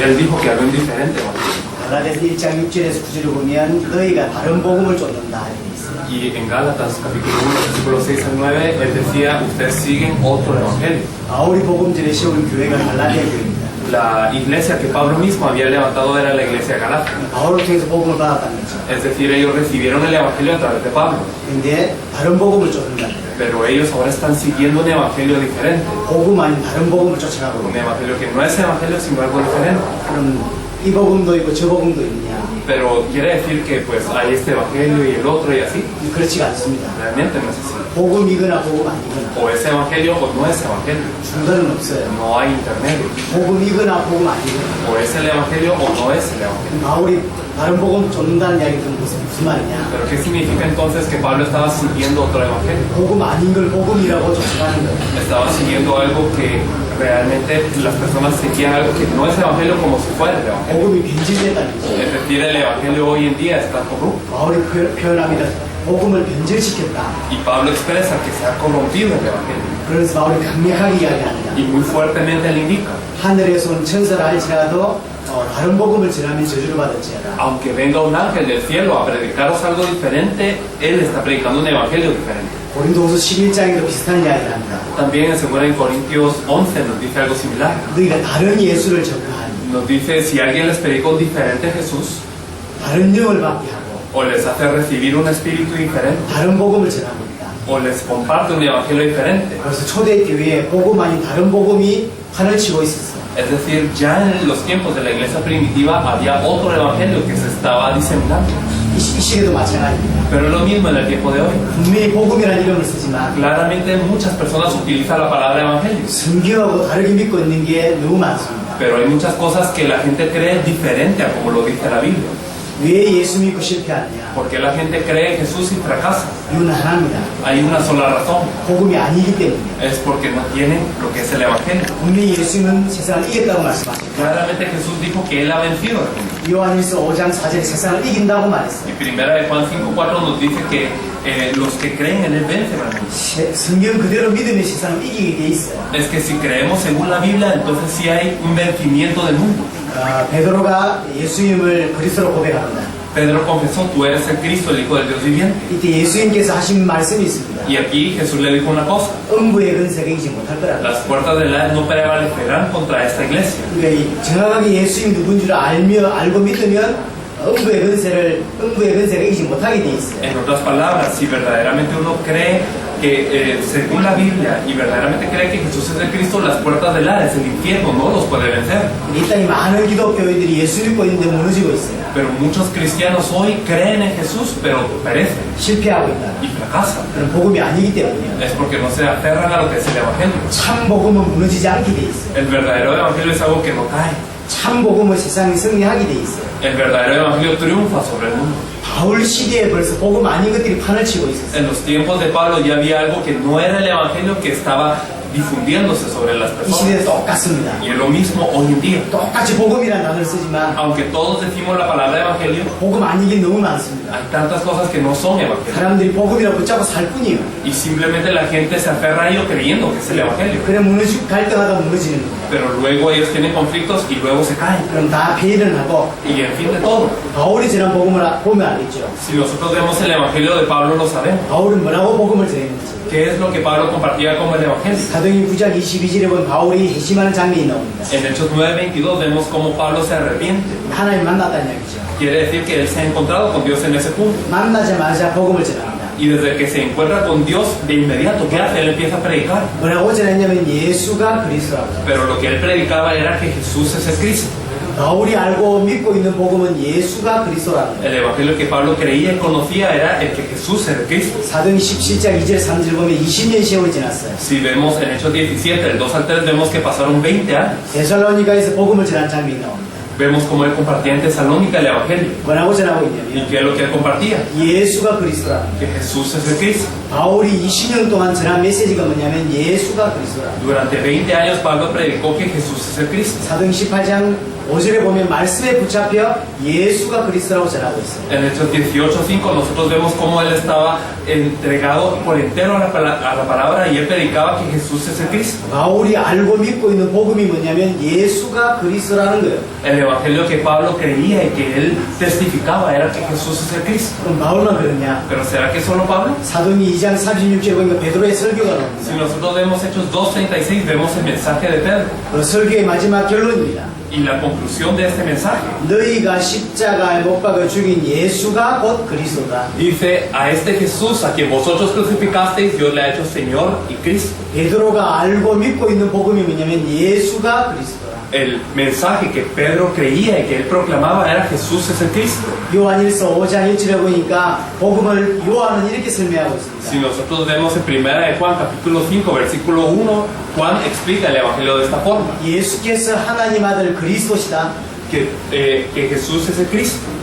él dijo que había un diferente evangelio. 갈라디아서 1장 6절에서 9절을 보면 너희가 다른 복음을 쫓는다 이렇게 있어요. Y en Gálatas capítulo 1, versículos 6 al 9, él decía, ustedes siguen otro evangelio. 바울이 복음전에 세운 교회가 갈라디아 교회입니다. La iglesia que Pablo mismo había levantado era la iglesia de Galacia. 바울을 통해서 복음을 받았다는 거죠. Es decir, ellos recibieron el evangelio a través de Pablo. 근데 다른 복음을 쫓는다. Pero ellos ahora están siguiendo un evangelio diferente. 복음 아닌 다른 복음을 쫓아가고 Un evangelio que no es evangelio, sino algo diferente. 그럼 이 복음도 있고 저 복음도 있냐? Pero quiere decir que pues hay este evangelio y el otro y así. 그렇지가 않습니다. Realmente no es así. 복음이거나 복음 아니거나 O es evangelio o no es evangelio. 중간은 없어요. No hay intermedio. 복음이거나 복음 아니거나. O es el evangelio o no es el evangelio. 바울이 다른 복음 쫓는다는 이야기는 무슨 말이냐? Pero ¿qué significa entonces que Pablo estaba siguiendo otro evangelio? 복음 아닌 걸 복음이라고 쫓아가는 거예요. Estaba siguiendo algo que realmente las personas seguían algo que no es evangelio como si fuera el evangelio. 복음이 변질됐다는 거죠. Es decir, el evangelio hoy en día está corrupto. 바울이 표현합니다. 복음을 변질시켰다. Y Pablo expresa que se ha corrompido el evangelio. 그래서 바울이 강력하게 이야기합니다. Y muy fuertemente le indica. 하늘에서 온 천사를 할지라도 다른 복음을 전하면 저주를 받을지어다. Aunque venga un ángel del cielo a predicaros algo diferente, él está predicando un evangelio diferente. 고린도후서 11장에도 비슷한 이야기를 합니다. También en 2 Corintios 11 nos dice algo similar. 너희가 다른 예수를 전파하니 Nos dice, si alguien les predica un diferente Jesús, 다른 영을 받게 하고 o les hace recibir un espíritu diferente, 다른 복음을 전합니다. o les comparte un evangelio diferente. 그래서 초대교회에 복음 아닌 다른 복음이 판을 치고 있었어요. Es decir, ya en los tiempos de la iglesia primitiva había otro evangelio que se estaba diseminando. 이 시대도 마찬가지입니다. Pero es lo mismo en el tiempo de hoy. 분명히 복음이라는 이름을 쓰지만 Claramente muchas personas utilizan la palabra evangelio, 성경하고 다르게 믿고 있는 게 너무 많습니다. pero hay muchas cosas que la gente cree diferente a como lo dice la Biblia. 왜 예수 믿고 실패하느냐? Porque la gente cree en Jesús y fracasa. 이유는 하나입니다. Hay una sola razón, 복음이 아니기 때문에. es porque no tienen lo que es el evangelio. 분명히 예수님은 세상을 이겼다고 말씀하셨죠. Claramente Jesús dijo que él ha vencido al mundo. 요한일서 5장 4절에 세상을 이긴다고 말했어요. Y primera de Juan 5:4 nos dice que los que creen en él vencen al mundo. 성경 그대로 믿으면 세상을 이기게 돼 있어요. Es que si creemos según la Biblia, entonces sí hay un vencimiento del mundo. 베드로가 예수님을 그리스도로 고백합니다. Pedro confesó, tú eres el Cristo, el Hijo del Dios viviente. 이때 예수님께서 하신 말씀이 있습니다. Y aquí Jesús le dijo una cosa. 음부의 근세가 이기지 못할 거라고. Las puertas del Hades no prevalecerán contra esta iglesia. 그러니까 정확하게 예수님 누군 줄 알고 믿으면 음부의 근세가 이기지 못하게 돼 있어요. En otras palabras, si verdaderamente uno cree que según la Biblia y verdaderamente cree que Jesús es el Cristo, las puertas del Hades, el infierno, no los puede vencer. 이 땅에 많은 기독교인들이 예수 믿고 있는데 무너지고 있어요. Pero muchos cristianos hoy creen en Jesús, pero perecen 실패하고 있다. y fracasan. 그런 복음이 아니기 때문이에요. Es porque no se aferran a lo que es el Evangelio. 참 복음은 무너지지 않게 돼 있어요. El verdadero Evangelio es algo que no cae. 참 복음은 세상에 승리하게 돼 있어요. El verdadero Evangelio triunfa sobre el mundo. 바울 시대에 벌써 복음 아닌 것들이 판을 치고 있었어요. En los tiempos de Pablo ya había algo que no era el Evangelio que estaba difundiéndose sobre las 이 시대도 personas. 똑같습니다. Y es lo mismo hoy en día. 똑같이 복음이라는 단어를 쓰지만 Aunque todos decimos la palabra Evangelio, 복음 아니긴 너무 많습니다. hay tantas cosas que no son Evangelio. 사람들이 복음이라고 붙잡고 살 뿐이에요. Y simplemente la gente se aferra a ello creyendo que es el Evangelio. 그래 갈등하다 무너지는 거예요. Pero luego ellos tienen conflictos y luego se caen. 그럼 다 폐일을 하고 Y en fin de todo, 바울이 전한 복음을 보면 알겠죠. si nosotros vemos el Evangelio de Pablo, lo sabemos. 바울은 뭐라고 복음을 전했는지. ¿Qué es lo que Pablo compartía como el Evangelio? 사도행전 9장 22절에 보면 바울이 회심하는 장면이 나옵니다. En Hechos 9:22 vemos cómo Pablo se arrepiente. 하나님 만났다는 이야기죠. Quiere decir que él se ha encontrado con Dios en ese punto. 만나자마자 복음을 전합니다. Y desde que se encuentra con Dios, de inmediato, ¿qué hace? Él empieza a predicar. 뭐라고 전했냐면 예수가 그리스도라고. Pero lo que él predicaba era que Jesús es el Cristo. 바울이 알고 믿고 있는 복음은 예수가 그리스도라는 거예요. El evangelio que Pablo creía y conocía era el que Jesús era el Cristo. 사도행 17장 2절 3절 보면 20년 세월이 지났어요. Si vemos en Hechos 17, del 2 al 3, vemos que pasaron 20 años. 데살로니가에서 복음을 전한 장면이 나옵니다. vemos cómo él compartía en Tesalónica el Evangelio. 뭐라고 전하고 ¿Y 있냐면 qué es lo que él compartía? 예수가 그리스도라. Que Jesús es el Cristo. 바울이 20년 동안 전한 메시지가 뭐냐면 예수가 그리스도라. Durante 20 años Pablo predicó que Jesús es el Cristo. 사도행 18장 5절에 보면 말씀에 붙잡혀 예수가 그리스도라고 전하고 있어요. En Hechos 18:5 nosotros vemos cómo él estaba entregado por entero a la palabra y él predicaba que Jesús es el Cristo. 바울이 알고 믿고 있는 복음이 뭐냐면 예수가 그리스도라는 거예요. El evangelio que Pablo creía y que él testificaba era que Jesús es el Cristo. 그럼 바울만 그러냐? ¿Pero será que solo Pablo? 사도행 2장 36절에 보니까 베드로의 설교가 Si 나옵니다. nosotros vemos Hechos 2:36 vemos el mensaje de Pedro 그 설교의 마지막 결론입니다. y la conclusión de este mensaje. 너희가 십자가에 못 박아 죽인 예수가 곧 그리스도다. Dice, a este Jesús a quien vosotros crucificasteis, Dios le ha hecho Señor y Cristo. 베드로가 알고 믿고 있는 복음이 뭐냐면 예수가 그리스도다. El mensaje que Pedro creía y que él proclamaba era Jesús es el Cristo. 요한일서 5장 1절에 보니까 복음을 요한은 이렇게 설명하고 Si 있습니다. nosotros vemos en 1 de Juan capítulo 5 versículo 1, Juan explica el evangelio de esta forma, 예수께서 하나님 아들 그리스도시다. que Jesús es el Cristo.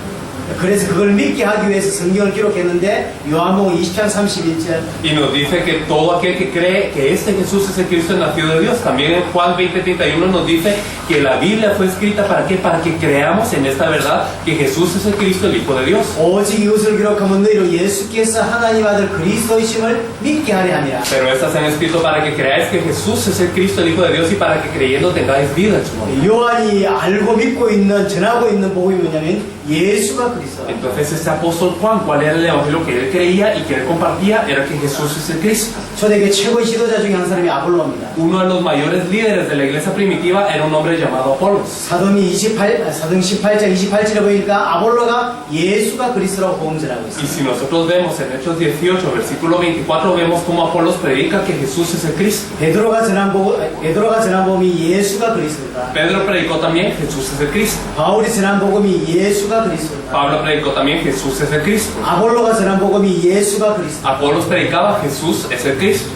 그래서 그걸 믿게 하기 위해서 성경을 기록했는데 요한복음 20장 31절 Y nos dice que todo aquel que cree que este Jesús es el Cristo es nacido de Dios. También en Juan 20:31 nos dice que la Biblia fue escrita ¿para qué? Para que creamos en esta verdad que Jesús es el Cristo, el Hijo de Dios. 오직 이것을 기록하면 너희로 예수께서 하나님 아들 그리스도이심을 믿게 하려 함이라. Pero estas se han escrito para que creáis que Jesús es el Cristo, el Hijo de Dios, y para que creyendo tengáis vida en su nombre. 요한이 알고 믿고 있는 전하고 있는 복음이 뭐냐면 예수가 그리스도. Entonces este apóstol Juan, ¿cuál era el evangelio que él creía y que él compartía? Era que Jesús es el Cristo. 초대교회 최고의 지도자 중에 한 사람이 아볼로입니다. Uno de los mayores líderes de la iglesia primitiva era un hombre llamado Apolos. 사도행 18장 28절에 보니까 아볼로가 예수가 그리스도라고 복음 전하고 Y 있습니다. si nosotros vemos en Hechos 18, versículo 24, vemos cómo Apolos predica que Jesús es el Cristo. 베드로가 전한 복음이 예수가 그리스도다. Pedro predicó también Jesús es el Cristo. 바울이 전한 복음이 예수가 그리스도다. Pablo predicó también Jesús es el Cristo. 아볼로가 전한 복음이 예수가 그리스도. Apolos predicaba Jesús es el Cristo.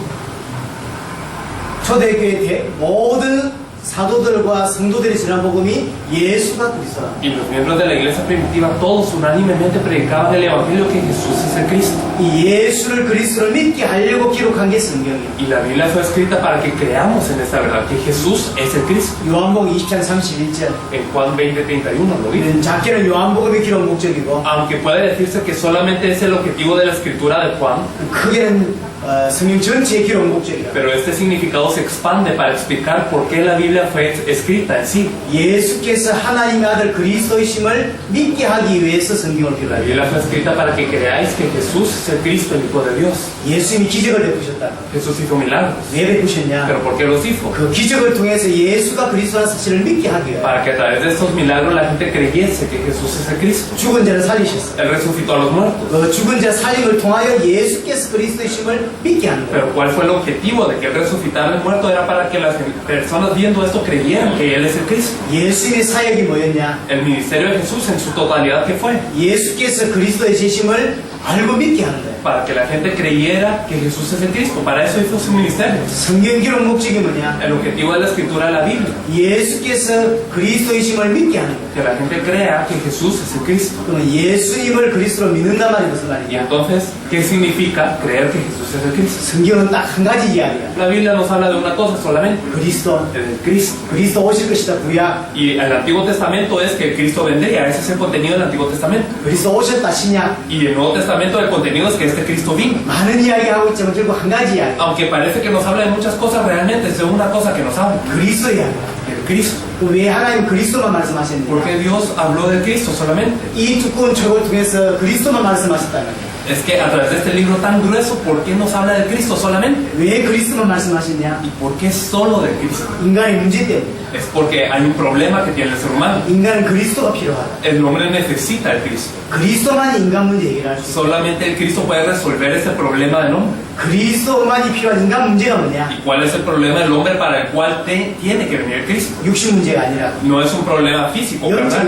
초대교회 모든 사도들과 성도들이 전한 복음이 예수가 그리스도다. Y los miembros de la iglesia primitiva, todos unánimemente predicaban el evangelio que Jesús es el Cristo. 이 예수를 그리스도를 믿게 하려고 기록한 게 성경이에요. Y la Biblia fue escrita para que creamos en esta verdad, que Jesús es el Cristo. 요한복음 20장 31절. En Juan 20:31 lo dice. 작게는 요한복음이 기록 목적이고 Aunque puede decirse que solamente es el objetivo de la escritura de Juan, 크게는 성경 전체의 기록 목적이야. pero este significado se expande para explicar por qué la Biblia fue escrita en sí. 예수께서 하나님의 아들 그리스도이심을 믿게 하기 위해서 성경을 La 기록합니다. Biblia fue escrita para que creáis que Jesús es el Cristo, el Hijo de Dios. 예수님이 기적을 베푸셨다. Jesús hizo milagros. 왜 베푸셨냐? ¿Pero por qué los hizo? 그 기적을 통해서 예수가 그리스도라는 사실을 믿게 하기 위해 Para que a través de estos milagros la gente creyese que Jesús es el Cristo. 죽은 자를 살리셨어요. Él resucitó a los muertos. 그 죽은 자 살림을 통하여 예수께서 그리스도이심을 믿게 하는 거예요. Pero ¿cuál fue el objetivo de que Él resucitara al muerto? Era para que las personas viendo esto creyeran que Él es el Cristo. 예수님의 사역이 뭐였냐? El ministerio de Jesús en su totalidad, ¿qué fue? 예수께서 그리스도의 제심을 알고 믿게 하는 거예요. Para que la gente creyera que Jesús es el Cristo. Para eso hizo su ministerio. 성경 기록 목적이 뭐냐? El objetivo de la escritura de la Biblia. 예수께서 그리스도이심을 믿게 하는 거예요. Que la gente crea que Jesús es el Cristo. 그러면 예수님을 그리스도로 믿는단 말이 무슨 Y 말이냐? entonces, ¿qué significa creer que Jesús es el Cristo? 성경은 딱 한 가지 이야기야. La Biblia nos habla de una cosa solamente. 그리스도. El Cristo. 그리스도 오실 것이다. 구약. Y el Antiguo Testamento es que el Cristo vendría. Ese es el contenido del Antiguo Testamento. 그리스도 오셨다. 신약. Y el Nuevo Testamento, el contenido es que este Cristo vino. 많은 이야기 하고 있지만 결국 한 가지 이야기. Aunque parece que nos habla de muchas cosas, realmente es de una cosa que nos habla. 그리스도 이야기야. El Cristo. 왜 하나님 그리스도만 말씀하셨느냐? Porque Dios habló del Cristo solamente. 이 두꺼운 책을 통해서 그리스도만 말씀하셨다는 거예요. Es que a través de este libro tan grueso, ¿por qué nos habla del Cristo solamente? 왜 그리스도만 말씀하셨냐? ¿Y por qué solo del Cristo? 인간의 문제 때문에. Es porque hay un problema que tiene el ser humano. 인간은 그리스도가 필요하다. El hombre necesita el Cristo. 그리스도만이 인간 문제 해결할 수 있어. Solamente el Cristo puede resolver ese problema del hombre. 그리스도만이 필요한 인간 문제가 뭐냐? ¿Y cuál es el problema del hombre para el cual tiene que venir Cristo? 육신 문제가 아니라 No es un problema físico, ¿verdad?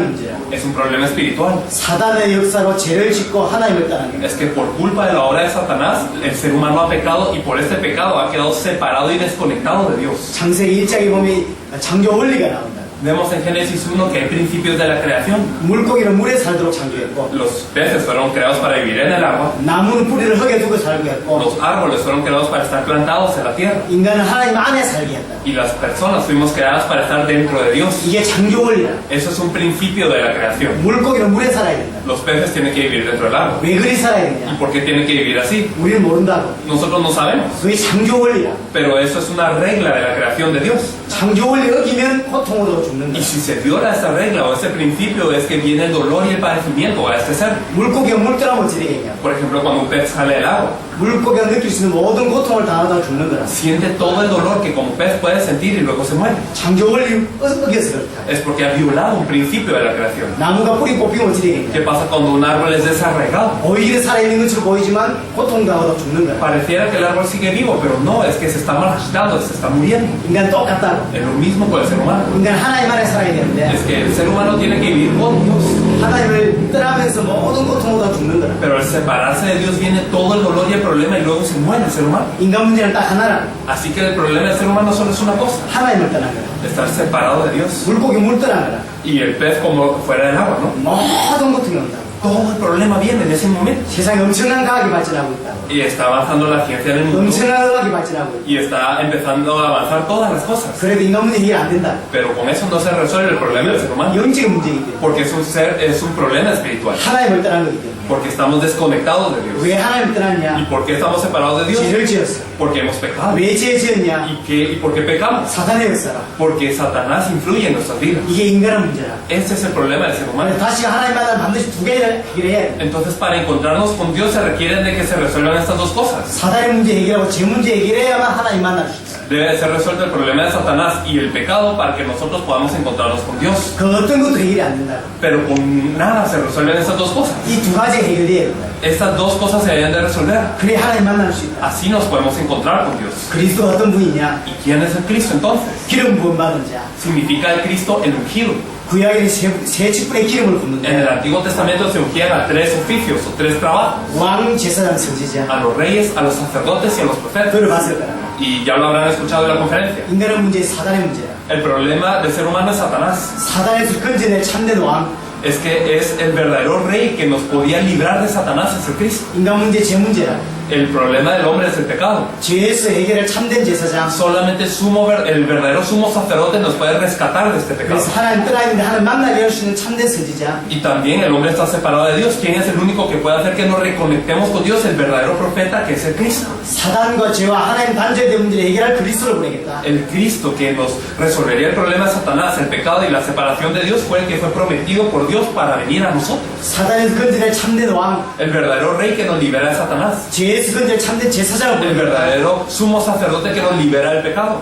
Es un problema espiritual. 사단의 역사로 죄를 짓고 하나님을 떠난 거예요. Es que por culpa de la obra de Satanás, el ser humano ha pecado y por este pecado ha quedado separado y desconectado de Dios. 창세기 1장에 보면 창조 원리가 나온다. Vemos en Génesis 1 que hay principios de la creación. 물고기는 물에 살도록 창조했고, Los peces fueron creados para vivir en el agua. 나무는 뿌리를 흙에 두고 살게 했고, Los árboles fueron creados para estar plantados en la tierra. 인간은 하나님 안에 살게 했다. Y las personas fuimos creadas para estar dentro de Dios. 이게 창조 원리라. Eso es un principio de la creación. 물고기는 물에 살아야 된다. Los peces tienen que vivir dentro del agua. 왜 그리 살아야 ¿Y 되냐? por qué tienen que vivir así? 우리는 모른다고. Nosotros no sabemos. 그게 창조 원리라. Pero eso es una regla de la creación de Dios. 창조 원리 어기면 고통으로 죽는다. Y si se viola esta regla o ese principio es que viene el dolor y el padecimiento a este ser. 물고기가 물 떠나면 어찌 되겠냐? Por ejemplo, cuando un pez sale del agua, 물고기가 느낄 수 있는 모든 고통을 당하다 죽는 거라. siente todo el dolor que como pez puede sentir y luego se muere. 창조 원리 어겨서 그렇다. Es porque ha violado un principio de la creación. 나무가 뿌리 뽑히면 어찌 되겠냐? ¿Qué pasa cuando un árbol es desarraigado? 오히려 살아있는 것처럼 보이지만 고통당하다 죽는 거야. Pareciera que el árbol sigue vivo, pero no, es que se está marchitando, se está muriendo. 인간 똑같다고. Es lo mismo con el ser humano. 인간 하나님 안에 살아야 되는데 Es que el ser humano tiene que vivir con Dios. 하나님을 떠나면서 모든 고통보다 죽는 거라. Pero al separarse de Dios viene todo el dolor y el problema y luego se muere el ser humano. 인간 문제는 딱 하나라. Así que el problema del ser humano solo es una cosa: 하나님을 떠난 거라. estar separado de Dios. 물고기 물 떠난 거라. Y el pez como fuera del agua, ¿no? 모든 고통이 온다. Todo el problema viene en ese momento. 세상에 엄청난 과학이 발전하고 있다. Y está avanzando la ciencia en el mundo. 엄청난 의학이 발전하고 있다. Y está empezando a avanzar todas las cosas. 그래도 인간 문제 해결 안 된다. Pero con eso no se resuelve el problema del ser humano. 영적인 문제이기 때문에. Porque es un problema espiritual. 하나님을 떠난 거기 때문에. Porque estamos desconectados de Dios. 왜 하나님을 ¿Y 떠났냐? por qué estamos separados de Dios? 죄를 지었어. Porque hemos pecado. 왜 죄 지었냐? ¿Y por qué pecamos? 사단의 역사라. Porque Satanás influye en nuestras vidas. 이게 인간의 문제라. Ese es el problema del ser humano. 그래서 다시 하나님 만나면 반드시 두 개를 해결해야 돼. Entonces, para encontrarnos con Dios se requiere de que se resuelvan estas dos cosas. 사단의 문제 해결하고 죄 문제 해결해야만 하나님 만날 수 있어. Debe ser resuelto el problema de Satanás y el pecado para que nosotros podamos encontrarnos con Dios. 그 어떤 것도 해결이 안 된다. Pero con nada se resuelven estas dos cosas. 이 두 가지 해결돼야 된다. Estas dos cosas se deben de resolver. 그래 하나님 만날 수 있다. Así nos podemos encontrar con Dios. 그리스도가 어떤 분이냐? ¿Y quién es el Cristo entonces? 기름 부음 받은 자. Significa el Cristo el ungido. 구약에는 세 직분의 기름을 En el 붓는데 Antiguo Testamento se ungían a tres oficios o tres trabajos: 왕, 제사장, 선지자. a los reyes, a los sacerdotes y a los profetas. 들어봤을 거라. Y ya lo habrán escuchado en la conferencia. 인간의 문제 사단의 문제야. El problema del ser humano es Satanás. 사단에서 건져낼 참된 왕. Es que es el verdadero rey que nos podía librar de Satanás, es el Cristo. 인간 문제 죄 문제야. El problema del hombre es el pecado. 죄에서 해결할 참된 제사장. Solamente el verdadero sumo sacerdote nos puede rescatar de este pecado. 그래서 하나님 떠나 있는데 하나님 만나게 할 수 있는 참된 선지자. Y también el hombre está separado de Dios. ¿Quién es el único que puede hacer que nos reconectemos con Dios? El verdadero profeta, que es el Cristo. 사단과 죄와 하나님 단절된 문제를 해결할 그리스도를 보내겠다. El Cristo que nos resolvería el problema de Satanás, el pecado y la separación de Dios, fue el que fue prometido por Dios para venir a nosotros. 사단에서 건져낼 참된 왕. El verdadero rey que nos libera de Satanás. 죄에서 건져낼 참된 제사장을 El 보내겠다. verdadero sumo sacerdote que nos libera del pecado.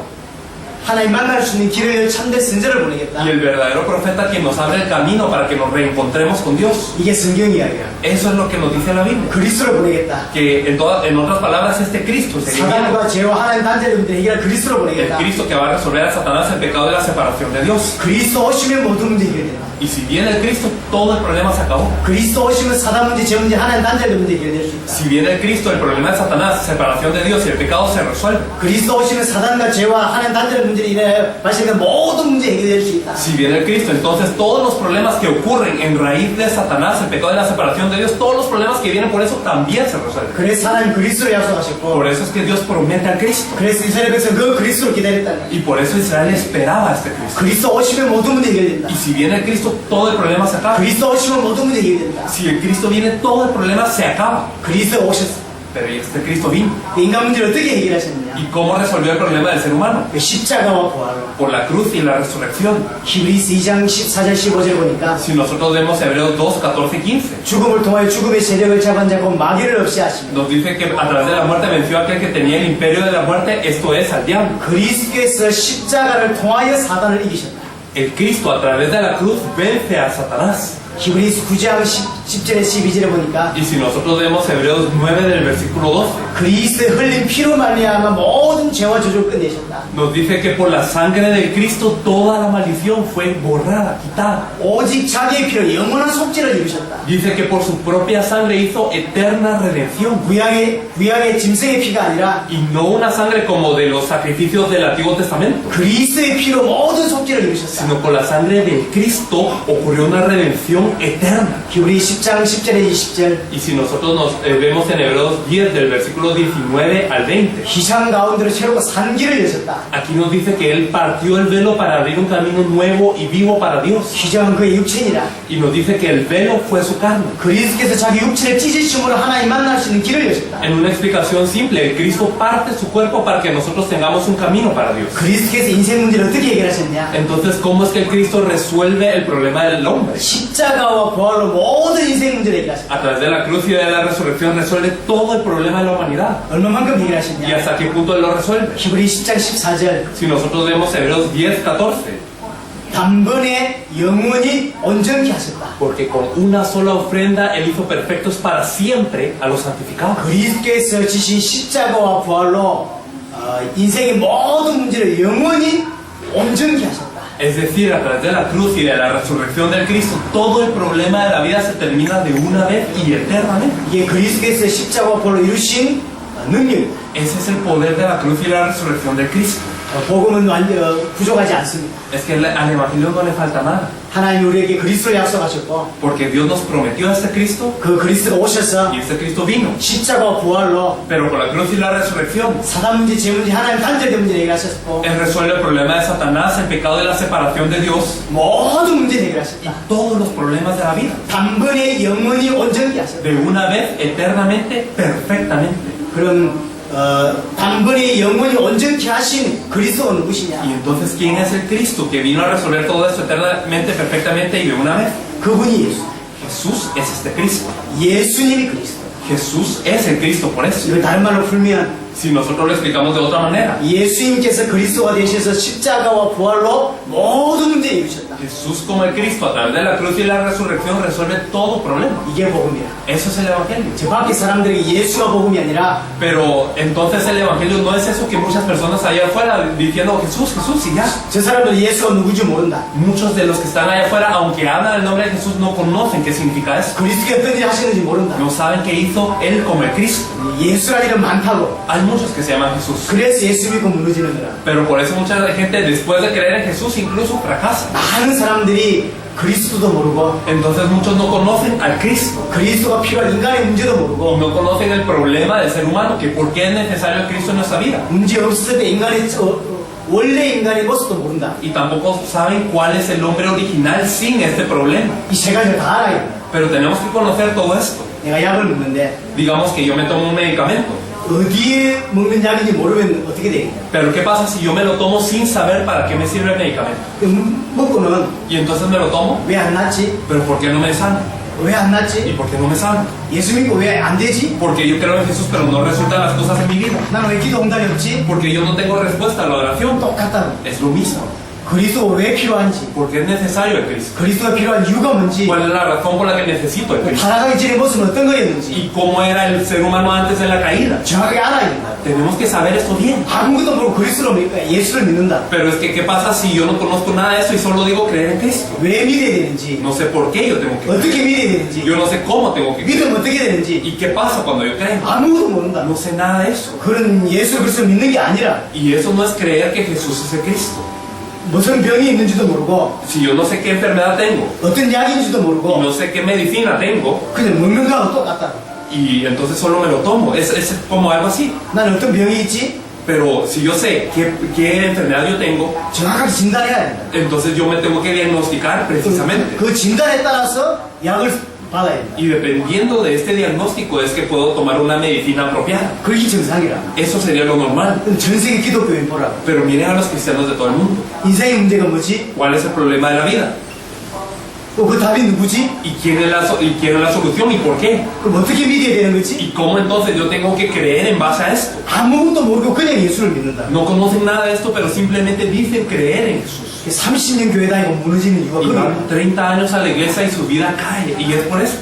하나님 만날 수 있는 길을 열 참된 선지자를 보내겠다. Y el verdadero profeta que nos abre el camino para que nos reencontremos con Dios. 이게 성경 이야기야. Eso es lo que nos dice la Biblia. 그리스도를 보내겠다. Que en otras palabras, este Cristo sería 사단과 죄와 하나님 단절된 문제 해결할 그리스도를 el 보내겠다. Cristo que va a resolver a Satanás el pecado de la separación de Dios. 그리스도 오시면 모든 문제 해결된다. Y si viene el Cristo, todo el problema se acabó. 그리스도 오시면 사단 문제, 죄 문제, 하나님 단절된 문제 해결될 수 있다. Si viene el Cristo, el problema de Satanás, separación de Dios y el pecado se resuelve. 그리스도 오시면 사단과 죄와 하나님 단절된 문제로 인해 발생된 모든 문제 해결될 수 있다. Si viene el Cristo, entonces todos los problemas que ocurren en raíz de Satanás, el pecado de la separación de Dios, todos los problemas que vienen por eso también se resuelven. 그래서 하나님 그리스도를 약속하셨고, Por eso es que Dios promete al Cristo. 그래서 이스라엘 백성 그 그리스도를 기다렸다는 거야. Y por eso Israel esperaba a este Cristo. 그리스도 오시면 모든 문제 해결된다. Y si viene el Cristo, todo el problema se acaba. 그리스도 오시면 모든 문제 해결된다. Si el Cristo viene, todo el problema se acaba. 그리스도 오셨어. Pero este Cristo vino. 인간 문제를 어떻게 해결하셨느냐? ¿Y cómo resolvió el problema del ser humano? 그 십자가와 부활로. Por la cruz y la resurrección. 히브리서 2장 14절 15절 보니까 Si nosotros vemos Hebreos 2, 14, 15, 죽음을 통하여 죽음의 세력을 잡은 자고 마귀를 없이 하시며 nos dice que a través de la muerte venció a aquel que tenía el imperio de la muerte, esto es, al diablo. 그리스도께서 십자가를 통하여 사단을 이기셨다. El Cristo a través de la cruz vence a Satanás. 히브리서 9장 10절에 12절에 보니까 Y si nosotros vemos Hebreos 9 del versículo 12, 그리스도의 흘린 피로 말미암아 모든 죄와 저주를 끝내셨다. nos dice que por la sangre de Cristo toda la maldición fue borrada, quitada. 오직 자기의 피로 영원한 속죄를 이루셨다. Dice que por su propia sangre hizo eterna redención. 구약의 짐승의 피가 아니라 Y no una sangre como de los sacrificios del Antiguo Testamento, 그리스도의 피로 모든 속죄를 이루셨다. sino con la sangre de Cristo ocurrió una redención eterna. 히브리 10장 10절에 20절 Y si nosotros nos vemos en Hebreos 10 del versículo 19 al 20, 희상 가운데로 새롭고 산 길을 여셨다. aquí nos dice que Él partió el velo para abrir un camino nuevo y vivo para Dios. 희정은 그의 육체니라. Y nos dice que el velo fue su carne. 그리스도께서 자기 육체를 찢으심으로 하나님 만날 수 있는 길을 여셨다. En una explicación simple, Cristo parte su cuerpo para que nosotros tengamos un camino para Dios. 그리스도께서 인생 문제를 어떻게 해결하셨냐? Entonces, ¿cómo es que el Cristo resuelve el problema del hombre? 십자가와 부활로 모든 인생 문제를 해결하셨다. A través de la cruz y de la resurrección resuelve todo el problema de la humanidad. 얼마만큼 ¿Y 해결하셨냐? hasta qué punto Él lo resuelve? 히브리 10장 14절 Si nosotros vemos Hebreos 10, 14, 단번에 영원히 온전케 하셨다. porque con una sola ofrenda Él hizo perfectos para siempre a los santificados. 그리스도께서 지신 십자가와 부활로 인생의 모든 문제를 영원히 온전케 하셨다. Es decir, a través de la cruz y de la resurrección del Cristo, todo el problema de la vida se termina de una vez y eternamente. 이게 그리스도께서 십자가와 부활로 이루신 능력입니다. Ese es el poder de la cruz y la resurrección del Cristo. 복음은 완전 부족하지 않습니다. Es que al Evangelio no le falta nada, 하나님이 우리에게 그리스도를 약속하셨고 porque Dios nos prometió a este Cristo 그 그리스도가 오셔서 y este Cristo vino. 십자가와 부활로 Pero con la cruz y la resurrección, 사단 문제, 죄 문제, 하나님 단절된 문제를 해결하셨고 Él resuelve el problema de Satanás, el pecado de la separación de Dios 모든 문제를 y 해결하셨다. todos los problemas de la vida. 단번에 영원히 온전케 하셨다. De una vez, eternamente, perfectamente. 그럼 단번에 영원히 온전케 하신 그리스도가 Y 누구시냐? entonces, ¿quién es el Cristo que vino a resolver todo esto eternamente, perfectamente y de una vez? 그분이 예수. Jesús es este Cristo. 예수님이 그리스도. Jesús es el Cristo por eso. 이걸 다른 말로 풀면 Si nosotros lo explicamos de otra manera, 예수님께서 그리스도가 되셔서 십자가와 부활로 모든 문제를 이루셨다. Jesús como el Cristo a través de la cruz y la resurrección resuelve todo problema. 이게 복음이야. Eso es el Evangelio. 저 밖에 사람들에게 예수가 복음이 아니라 Pero entonces el Evangelio no es eso que muchas personas allá afuera diciendo Jesús, Jesús y ya. 저 사람들 예수가 누구지 모른다. Muchos de los que están allá afuera, aunque hablan el nombre de Jesús, no conocen qué significa eso. 그리스도가 어떤 일 하시는지 모른다. No saben qué hizo Él como el Cristo. 예수라 이름 많다고. Hay muchos que se llaman Jesús. 그래서 예수 믿고 무너지는 거라. Pero por eso mucha gente después de creer en Jesús incluso fracasa. 많은 사람들이 그리스도도 모르고 Entonces muchos no conocen al Cristo. 그리스도가 필요한 인간의 문제도 Y 모르고 no conocen el problema del ser humano, que por qué es necesario el Cristo en nuestra vida. 문제 없을 때 인간의 원래 인간의 모습도 모른다. Y tampoco saben cuál es el hombre original sin este problema. 이 세 가지를 다 알아야 돼. Pero tenemos que conocer todo esto. 내가 약을 먹는데 Digamos que yo me tomo un medicamento. 어디에 먹는 약인지 모르면 어떻게 돼? Pero ¿qué pasa si yo me lo tomo sin saber para qué me sirve el medicamento? 먹고는 Y entonces me lo tomo, 왜 안 낫지? pero ¿por qué no me sana? 왜 안 ¿Y 낫지? por qué no me sana? 예수 믿고 왜 안 되지? Porque yo creo en Jesús, pero no resultan las cosas en mi vida. 나는 왜 기도 응답이 없지? Porque yo no tengo respuesta a la oración. 똑같다고. Es lo mismo. 그리스도가 왜 필요한지, Porque es necesario el Cristo. 그리스도가 필요한 이유가 뭔지, ¿Cuál es la razón por la que necesito el Cristo? 타락하기 전의 모습은 어떤 거였는지 ¿Y cómo era el ser humano antes de la caída? 정확하게 알아야 된다. Tenemos que saber esto bien. 아무것도 모르고 예수를 믿는다. Pero es que, ¿qué pasa si yo no conozco nada de eso y solo digo creer en Cristo? 왜 믿어야 되는지, No sé por qué yo tengo que creer. 어떻게 믿어야 되는지, Yo no sé cómo tengo que creer. 믿으면 어떻게 되는지 ¿Y qué pasa cuando yo creo? 아무것도 모른다. No sé nada de eso. 그런 예수 그리스도를 믿는 게 아니라 Y eso no es creer que Jesús es el Cristo. 무슨 병이 있는지도 모르고 Si yo no sé qué enfermedad tengo 어떤 약인지도 y 모르고 no sé qué medicina tengo, 그냥 먹는 거하고 똑같다. y entonces solo me lo tomo, es como algo así. 나는 어떤 병이 있지? Pero si yo sé qué enfermedad yo tengo, 정확하게 진단해야 된다. entonces yo me tengo que diagnosticar precisamente. 그 진단에 따라서 약을 받아야 된다. Y dependiendo de este diagnóstico es que puedo tomar una medicina apropiada. 그게 정상이라. Eso sería lo normal. 전 세계 기독교인 보라고. Pero miren a los cristianos de todo el mundo. 인생의 문제가 뭐지? ¿Cuál es el problema de la vida? 또 그 답이 누구지? ¿Y quién es la solución y por qué? 그럼 어떻게 믿어야 되는 거지? ¿Y cómo entonces yo tengo que creer en base a esto? 아무것도 모르고 그냥 예수를 믿는다. No conocen nada de esto, pero simplemente dicen creer en Jesús. 30년 교회 다니고 무너지는 이유가 Y 그거예요. van 30 años a la iglesia y su vida cae. Y es por eso.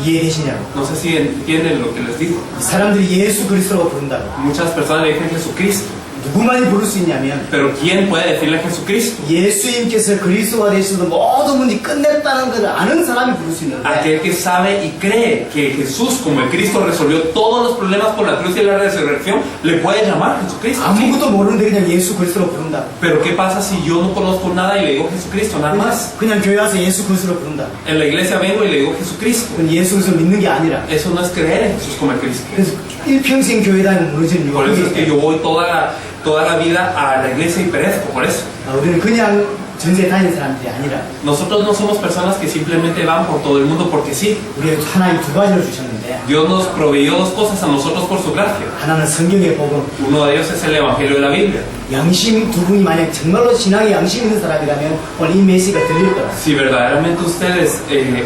이해되시냐고. No sé si entienden lo que les digo. 사람들이 예수 그리스도라고 부른다고. Muchas personas le dicen Jesucristo. 누구만이 부를 수 있냐면 Pero ¿quién puede decirle a Jesucristo? 예수님께서 그리스도가 되시는 모든 문이 끝냈다는 것을 아는 사람이 부를 수 있는데 Aquel que sabe y cree que Jesús, como el Cristo, resolvió todos los problemas por la cruz y la resurrección, le puede llamar Jesucristo. ¿Sí? 아무것도 모르는데 그냥 예수 그리스도로 부른다. Pero ¿qué pasa si yo no conozco nada y le digo Jesucristo, nada más? 그냥 교회 와서 예수 그리스도로 부른다. En la iglesia vengo y le digo Jesucristo. 그건 예수 그리스도 믿는 게 아니라. Eso no es creer en Jesús como el Cristo. 그래서 일평생 교회 다니면 무너지는 이유가 Por eso es que 그게 yo voy toda la vida a la iglesia y perezco por eso. 우리는 그냥 전세 다니는 사람들이 아니라 Nosotros no somos personas que simplemente van por todo el mundo porque sí. 우리에게 하나님 두 가지를 주셨는데 Dios nos proveyó dos cosas a nosotros por su gracia. 하나는 성경의 복음, Uno de ellos es el Evangelio de la Biblia. 양심 두 분이 만약 정말로 신앙에 양심 있는 사람이라면 오늘 이 메시지가 들릴 거라. Si verdaderamente ustedes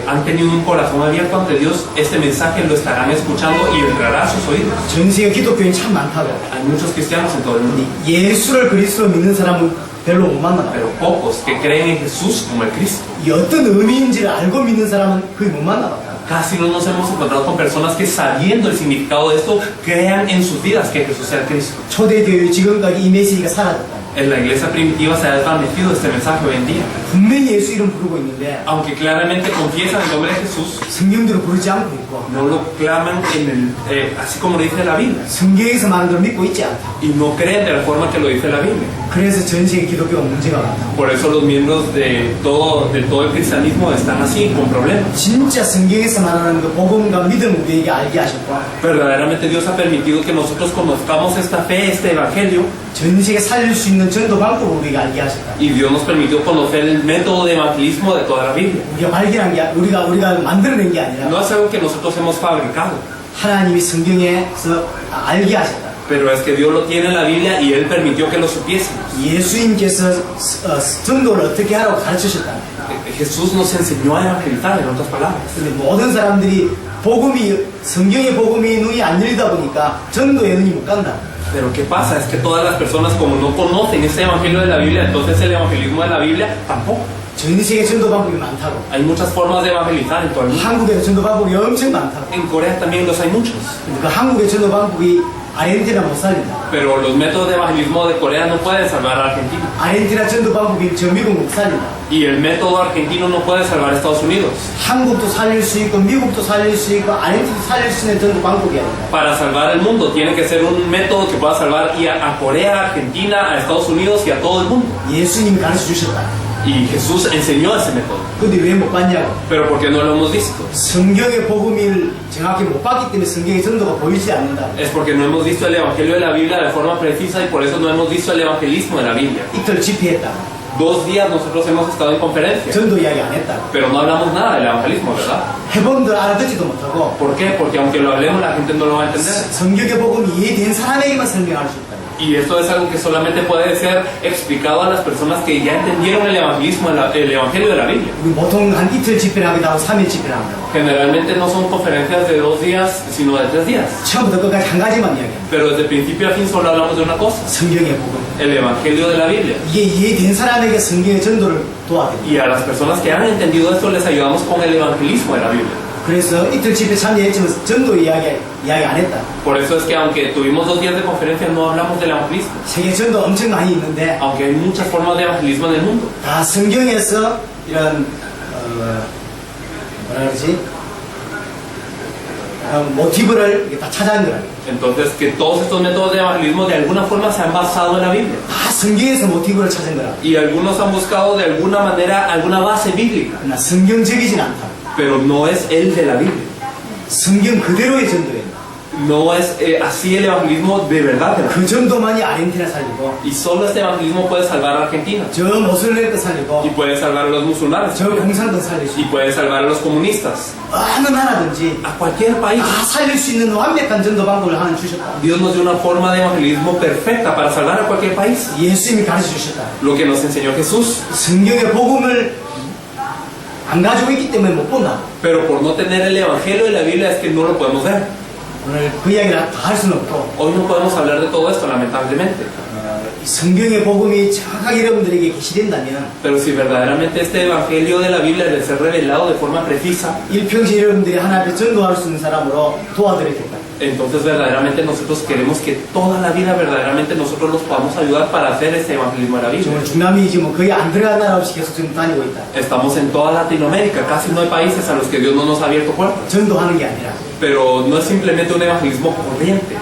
han tenido un corazón abierto ante Dios, este mensaje lo estarán escuchando y entrará a sus oídos. 전 세계 기독교인 참 많다고. Hay muchos cristianos en todo el mundo, 예수를 그리스도로 믿는 사람은 별로 못 만나요. pero pocos que creen en Jesús como el Cristo. 이 어떤 의미인지를 알고 믿는 사람은 거의 못 만나요. Casi no nos hemos encontrado con personas que, sabiendo el significado de esto, crean en sus vidas que Jesús sea el Cristo. 초대교회 지금까지 이 메시지가 사라졌다. En la iglesia primitiva se ha desvanecido este mensaje hoy en día. 분명히 예수 이름 부르고 있는데 Aunque claramente confiesan el nombre de Jesús, 성경대로 부르지 않고 있고 no lo claman así como lo dice la Biblia. 성경에서 말하는 대로 믿고 있지 않다. Y no creen de la forma que lo dice la Biblia. 그래서 전 세계 기독교가 문제가 많다. Por eso los miembros de todo el cristianismo están así, con problemas. 진짜 성경에서 말하는 그 복음과 믿음 우리에게 알게 하셨고 Verdaderamente Dios ha permitido que nosotros conozcamos esta fe, este evangelio, 전 세계 살릴 수 있는 전도 방법을 우리에게 알게 하셨다. y Dios nos permitió conocer el método de evangelismo de toda la Biblia. 우리가 발견한 게 우리가 만들어낸 게 아니라 No es algo que nosotros hemos fabricado, 하나님이 성경에서 알게 하셨다. pero es que Dios lo tiene en la Biblia y Él permitió que lo supiésemos. 예수님께서 전도를 어떻게 하라고 가르치셨다. Jesús nos enseñó a evangelizar, en otras palabras. 근데 모든 사람들이 성경의 복음이 눈이 안 열리다 보니까 전도에 눈이 못 간다. Pero ¿qué pasa? Es que todas las personas, como no conocen ese evangelio de la Biblia, entonces el evangelismo de la Biblia tampoco. 전 세계 전도 방법이 많다고. Hay muchas formas de evangelizar en todo el mundo. 한국에도 전도 방법이 엄청 많다고. En Corea también los hay muchos. 근데 그 한국의 전도 방법이 아르헨티나 못 살린다. Pero los métodos de evangelismo de Corea no pueden salvar a Argentina. 아르헨티나 전도 방법이 저 미국 못 살린다. Y el método argentino no puede salvar a Estados Unidos. 한국도 살릴 수 있고 미국도 살릴 수 있고 아르헨티나도 살릴 수 있는 전도 방법이 아니다. Para salvar el mundo tiene que ser un método que pueda salvar y a Corea, a Argentina, a Estados Unidos y a todo el mundo. 예수님이 가르쳐 주셨다. Y Jesús enseñó ese método. 근데 왜 못 봤냐고. Pero ¿por qué no lo hemos visto? 성경의 복음을 정확히 못 봤기 때문에 성경의 전도가 보이지 않는다. Es porque no hemos visto el evangelio de la Biblia de forma precisa y por eso no hemos visto el evangelismo de la Biblia. 이틀 집회했다. 2 días nosotros hemos estado en conferencia, 전도 이야기 안 했다. pero no hablamos nada del evangelismo, ¿verdad? 해본들 알아듣지도 못하고 ¿Por qué? Porque aunque lo hablemos la gente no lo va a entender. 성경의 복음이 이해된 사람에게만 설명할 수 있다. Y esto es algo que solamente puede ser explicado a las personas que ya entendieron el evangelismo, el evangelio de la Biblia. 우리 보통 한 이틀 집회를 하기도 하고 3일 집회를 합니다. Generalmente no son conferencias de 2 días, sino de 3 días. 처음부터 끝까지 한 가지만 이야기합니다. Pero desde principio a fin solo hablamos de una cosa, 성경의 복음. el evangelio de la Biblia. 이게 이해된 사람에게 성경의 전도를 도와드립니다. Y a las personas que han entendido esto les ayudamos con el evangelismo de la Biblia. 그래서 이틀 집회 참여했지만 전도 이야기 안 했다. Por eso es que aunque tuvimos 2 días de conferencia no hablamos del evangelismo. 세계 전도 엄청 많이 있는데 Aunque hay muchas formas de evangelismo en el mundo. 다 성경에서 이런 뭐라 그러지? 모티브를 이렇게 다 찾아낸 거라. Entonces que todos estos métodos de evangelismo de alguna forma se han basado en la Biblia. 다 성경에서 모티브를 찾은 거라. Y algunos han buscado de alguna manera alguna base bíblica. 그러나 성경적이진 않다. Pero no es el de la Biblia. 성경 그대로의 전도예요. No es así el evangelismo de verdad. 그 전도만이 아르헨티나 살리고 Y solo este evangelismo puede salvar a Argentina. 저 모슬렘도 살리고 Y puede salvar a los musulmanes. 저 공산도 살릴 수 Y 있고 puede salvar a los comunistas. 어느 나라든지 A cualquier país. 다 살릴 수 있는 완벽한 전도 방법을 하나 주셨다. Dios nos dio una forma de evangelismo perfecta para salvar a cualquier país. 예수님이 가르쳐 주셨다. Lo que nos enseñó Jesús. 성경의 복음을 안 가지고 있기 때문에 못 본다. Pero por no tener el evangelio de la Biblia es que no lo podemos ver. 오늘 그 이야기를 다 할 수는 없고 Hoy no podemos hablar de todo esto, lamentablemente. 성경의 복음이 정확하게 여러분들에게 계시된다면 Pero si verdaderamente este evangelio de la Biblia debe ser revelado de forma precisa, 일평생 여러분들이 하나님 앞에 전도할 수 있는 사람으로 도와드리겠다. entonces verdaderamente nosotros queremos que toda la vida verdaderamente nosotros los podamos ayudar para hacer este evangelismo de la Biblia. 정말 중남미 지금 거의 안 들어간 나라 없이 계속 지금 다니고 있다. Estamos en toda Latinoamérica, casi no hay países a los que Dios no nos ha abierto puertas. 전도하는 게 아니라 Pero no es simplemente un evangelismo corriente,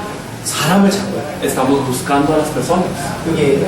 사람을 찾고 estamos buscando a las personas. 이게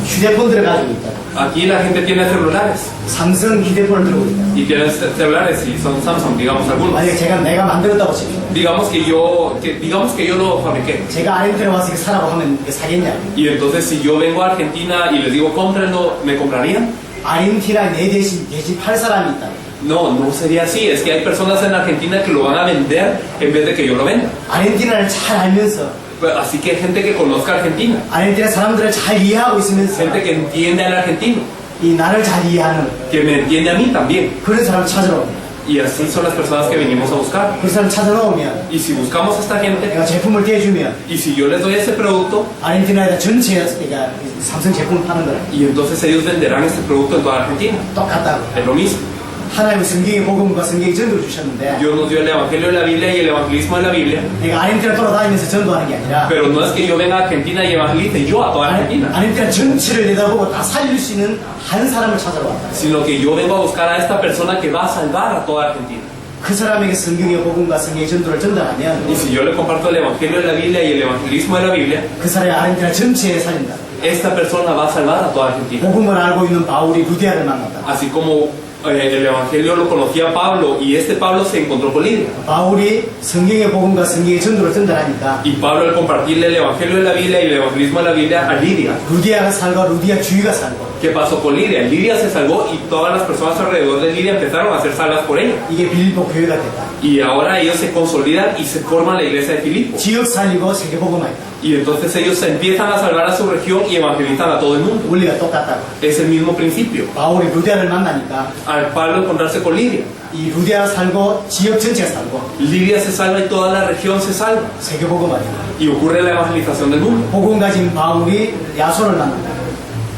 휴대폰들을 가지고 있다. Aquí la gente tiene celulares 삼성 휴대폰을 들고 있다. y tienen celulares y son Samsung, digamos algunos. 만약에 내가 만들었다고 칩시다. Digamos que yo lo fabriqué. 제가 아르헨티나 와서 이거 사라고 하면 이거 사겠냐? Y entonces si yo vengo a Argentina y les digo cómprenlo, ¿me comprarían? 아르헨티나 내 대신 팔 사람이 있다. No, no sería así. Es que hay personas en Argentina que lo van a vender en vez de que yo lo venda. 아르헨티나를 잘 알면서 Así que hay gente que conozca Argentina, 아르헨티나 사람들을 잘 이해하고 있으면서 gente que entiende al argentino, 이 나를 잘 이해하는 que me entiende a mí también. 그런 사람을 찾으러 옵니다. Y así son las personas que venimos a buscar. 그 사람 찾아놓으면 Y si buscamos a esta gente, 내가 제품을 떼주면 y si yo les doy ese producto, 아르헨티나에다 전체 그러니까 삼성 제품을 파는 거라. y entonces ellos venderán este producto en toda Argentina. 똑같다고. Es lo mismo. 하나님의 성경의 복음과 성경의 전도를 주셨는데 Dios nos dio el Evangelio de la Biblia y el evangelismo de la Biblia. 내가 아르헨티나 돌아다니면서 전도하는 게 아니라 Pero no es que yo venga a Argentina y evangelice yo a toda Argentina, 아르헨티나 전체를 내다보고 다 살릴 수 있는 한 사람을 찾아러 왔다. sino que yo vengo a buscar a esta persona que va a salvar a toda Argentina. 그 사람에게 성경의 복음과 성경의 전도를 전달하면 Y si yo le comparto el Evangelio de la Biblia y el evangelismo de la Biblia, 그 사람이 아르헨티나 전체에 살린다. esta persona va a salvar a toda Argentina. 복음을 알고 있는 바울이 루디아를 만났다. Así como el Evangelio lo conocía Pablo y este Pablo se encontró con Lidia. 바울이 성경의 복음과 성경의 전도를 전달하니까 Y Pablo al compartirle el Evangelio de la Biblia y el evangelismo de la Biblia a Lidia. 루디아가 살고 루디아 주위가 살고 ¿Qué pasó con Lidia? Lidia se salvó y todas las personas alrededor de Lidia empezaron a ser salvas por ella. 이게 빌립보 교회가 됐다. Y ahora ellos se consolidan y se forman la iglesia de Filipo. 지역 살리고 세계 복음화했다. Y entonces ellos se empiezan a salvar a su región y evangelizan a todo el mundo. 원리가 똑같다고. Es el mismo principio. 바울이 루디아를 만나니까 Al Pablo encontrarse con Lidia, 이 루디아가 살고 지역 전체가 살고 Lidia se salva y toda la región se salva. 세계 복음화된다. Y ocurre la evangelización del mundo. 복음 가진 바울이 야손을 만난다.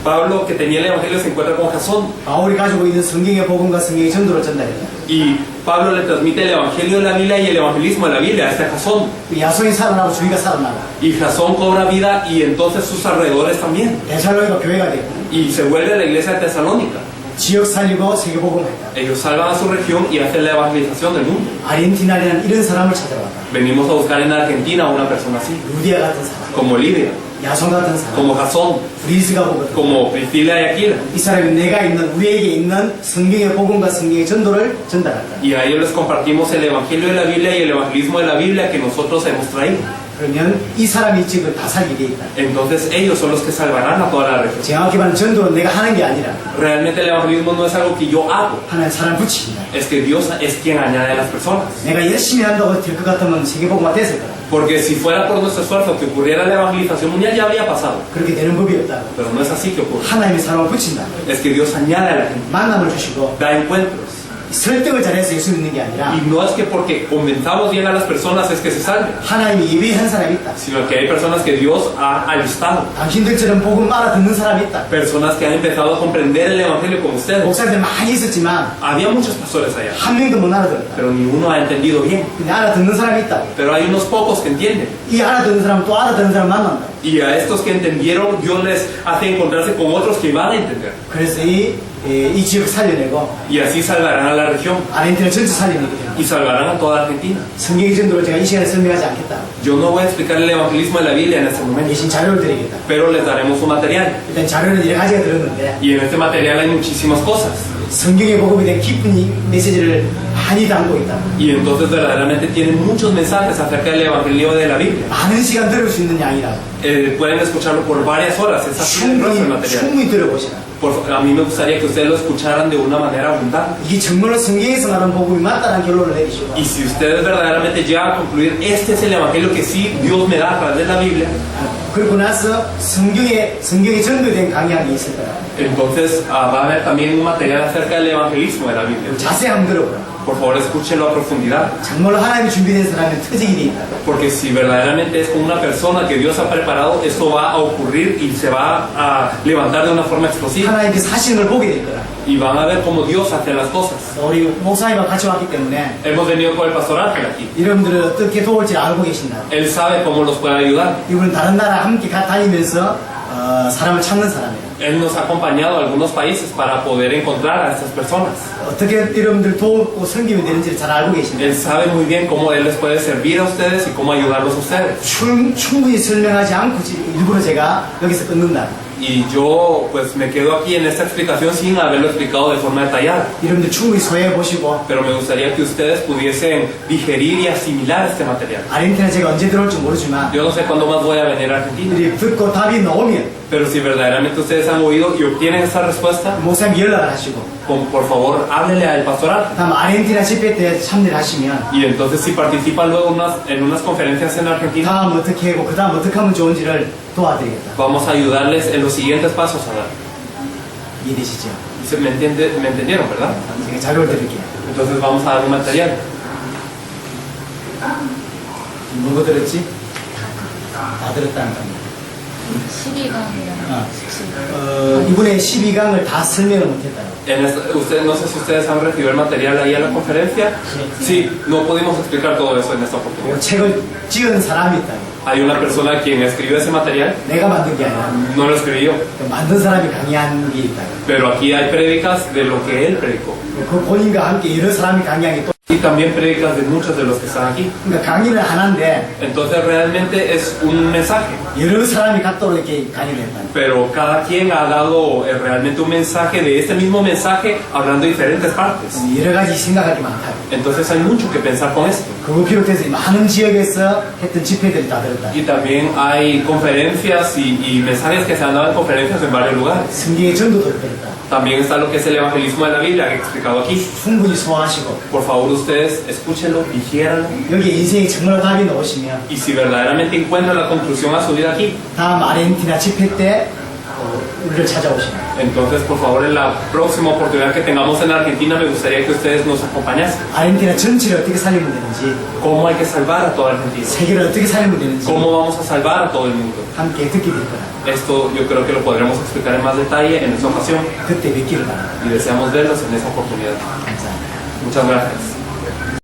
Pablo, que tenía el evangelio, se encuentra con Jasón. 바울이 가지고 있는 성경의 복음과 성경의 전도를 전달했다. Y Pablo le transmite el evangelio de la Biblia y el evangelismo de la Biblia a este Jasón. 야손이 살아나고 주위가 살아나고 Y Jasón cobra vida y entonces sus alrededores también. 데살로니가 교회가 되고 Y se vuelve a la iglesia de Tesalónica. 지역 살리고 세계 복음화했다. Ellos salvan a su región y hacen la evangelización del mundo. 아르헨티나라는 이런 사람을 찾아왔다. Venimos a buscar en Argentina a una persona así, 루디아 같은 사람, como Lidia, 야손 같은 사람, como Jasón, 브리스가 보거든. como Priscila y Aquila. 이 사람이 내가 있는 우리에게 있는 성경의 복음과 성경의 전도를 전달한다. Y a ellos les compartimos el evangelio de la Biblia y el evangelismo de la Biblia que nosotros hemos traído. 그러면 이 사람이 지금 다 살게 돼 있다. Entonces ellos son los que salvarán a toda la región. 정확히 말하면 전도는 내가 하는 게 아니라 Realmente el evangelismo no es algo que yo hago, 하나님 사람 붙이신다. es que Dios es quien añade a las personas. 내가 열심히 한다고 될 것 같으면 세계 복음화 됐을 거다. Porque si fuera por nuestro esfuerzo que ocurriera la evangelización mundial ya habría pasado. 그렇게 되는 법이 없다. Pero no es así que ocurre. 하나님이 사람을 붙인다. Es que Dios añade a la gente, 만남을 주시고 da encuentros. 설득을 잘해서 예수 믿는 게 아니라 Y no es que porque convenzamos bien a las personas es que se salven, 하나님이 예비한 사람이 있다. sino que hay personas que Dios ha alistado. 당신들처럼 복음 알아듣는 사람이 있다. Personas que han empezado a comprender el evangelio como ustedes. 목사들 많이 있었지만 Había muchos pastores allá, 한 명도 못 알아들었다. pero ninguno ha entendido bien. 근데 알아듣는 사람이 있다. Pero hay unos pocos que entienden. 이 알아듣는 사람 또 알아듣는 사람 만난다. Y a estos que entendieron, Dios les hace encontrarse con otros que van a entender. 그래서 이 지역을 살려내고 Y así salvarán a la región. 아르헨티나 전체 살려내게 됩니다. Y salvarán a toda Argentina. 성경의 전도를 제가 이 시간에 설명하지 않겠다. Yo no voy a explicar el evangelismo de la Biblia en este momento, 대신 자료를 드리겠다. pero les daremos un material. 일단 자료는 여러 가지가 들었는데 Y en este material hay muchísimas cosas. 성경의 복음에 대한 깊은 메시지를 많이 담고 있다. Y entonces verdaderamente tienen muchos mensajes acerca del evangelio de la Biblia. 많은 시간 들을 수 있는 양이라 Pueden escucharlo por varias horas. Es así de grueso el material. 충분히 들어보시라. A mí me gustaría que ustedes lo escucharan de una manera abundante. 이게 정말로 성경에서 말하는 복음이 맞다는 결론을 내리시고 Y si ustedes verdaderamente llegan a concluir, este es el evangelio que sí Dios me da a través de la Biblia, 그러고 나서 성경에 전도된 강의학이 있을 거야. Entonces va a haber también un material acerca del evangelismo de la Biblia. 자세히 한번 들어보라. Por favor, escúchenlo a profundidad. 정말로 하나님이 준비된 사람은 터지게 돼 있다. Porque si verdaderamente es con una persona que Dios ha preparado, esto va a ocurrir y se va a levantar de una forma explosiva. 하나님께서 하시는 걸 보게 될 거야. Y van a ver cómo Dios hace las cosas. 우리 목사님과 같이 왔기 때문에 Hemos venido con el pastor Ángel aquí. 여러분들을 어떻게 도울지 알고 계신다. Él sabe cómo los puede ayudar. 이분은 다른 나라 함께 다니면서 사람을 찾는 사람이에요. Él nos ha acompañado a algunos países para poder encontrar a estas personas. 어떻게 여러분들 도우고 섬기면 되는지를 잘 알고 계신다. Él sabe muy bien cómo Él les puede servir a ustedes y cómo ayudarlos a ustedes. 충분히 설명하지 않고 일부러 제가 여기서 끊는다. Y yo pues me quedo aquí en esta explicación sin haberlo explicado de forma detallada. 여러분들 충분히 소화해 보시고 Pero me gustaría que ustedes pudiesen digerir y asimilar este material. 아르헨티나 제가 언제 들어올지 모르지만 Yo no sé cuándo más voy a venir a Argentina. 이들이 듣고 답이 나오면 Pero si verdaderamente ustedes han oído y obtienen esta respuesta, 목사님 연락을 하시고 por favor, háblenle al pastoral. 다음 아르헨티나 집회 때 참여를 하시면 Y entonces si participan luego en unas conferencias en Argentina, 다음 어떻게 하고 그 다음 어떻게 하면 좋은지를 도와드리겠다. vamos a ayudarles en los siguientes pasos a dar. 이해되시죠? ¿Me entendieron, verdad? 제가 자료를 드릴게요. Entonces vamos a dar un material. 뭐가 들었지? 다 들었다는 겁니다. 12강이랑 이번에 12강을 다 설명을 못했다. No sé si ustedes han recibido el material ahí en la conferencia. Sí, no pudimos explicar todo eso en esta oportunidad. 책을 지은 사람이 있다. Hay una persona quien escribió ese material, 내가 만든 게 아니라 no lo escribió, 만든 사람이 강의한 게 있다. pero aquí hay prédicas de lo que él predicó. 그 본인과 함께 여러 사람이 강의한 게 또. Y también prédicas de muchos de los que están aquí. 그러니까 강의를 하나인데 Entonces realmente es un mensaje, 여러 사람이 각도로 이렇게 강의를 했다. pero cada quien ha dado realmente un mensaje de este mismo mensaje hablando de diferentes partes. 여러 가지 생각할 게 많다. Entonces hay mucho que pensar con esto. 그거 비롯해서 많은 지역에서 했던 집회들이 다 들었다. Y también hay conferencias y mensajes que se han dado en conferencias en varios lugares. 성경의 전도도 들었다. También está lo que es el evangelismo de la Biblia que he explicado aquí. 충분히 소화하시고 Por favor ustedes escúchenlo, digiéranlo. 여기 인생에 정말 답이 나오시면 Y si verdaderamente encuentran la conclusión a su vida aquí, 다음 아르헨티나 집회 때 우리를 찾아오시면 entonces por favor en la próxima oportunidad que tengamos en Argentina me gustaría que ustedes nos acompañasen. 아르헨티나 전체를 어떻게 살리면 되는지 ¿Cómo hay que salvar a toda Argentina? 세계를 어떻게 살리면 되는지 ¿Cómo vamos a salvar a todo el mundo? 함께 듣게 될 거라. Esto yo creo que lo podremos explicar en más detalle en esta ocasión 그때 뵙기를 바랍니다. y deseamos verlos en esa oportunidad. 감사합니다. Muchas gracias.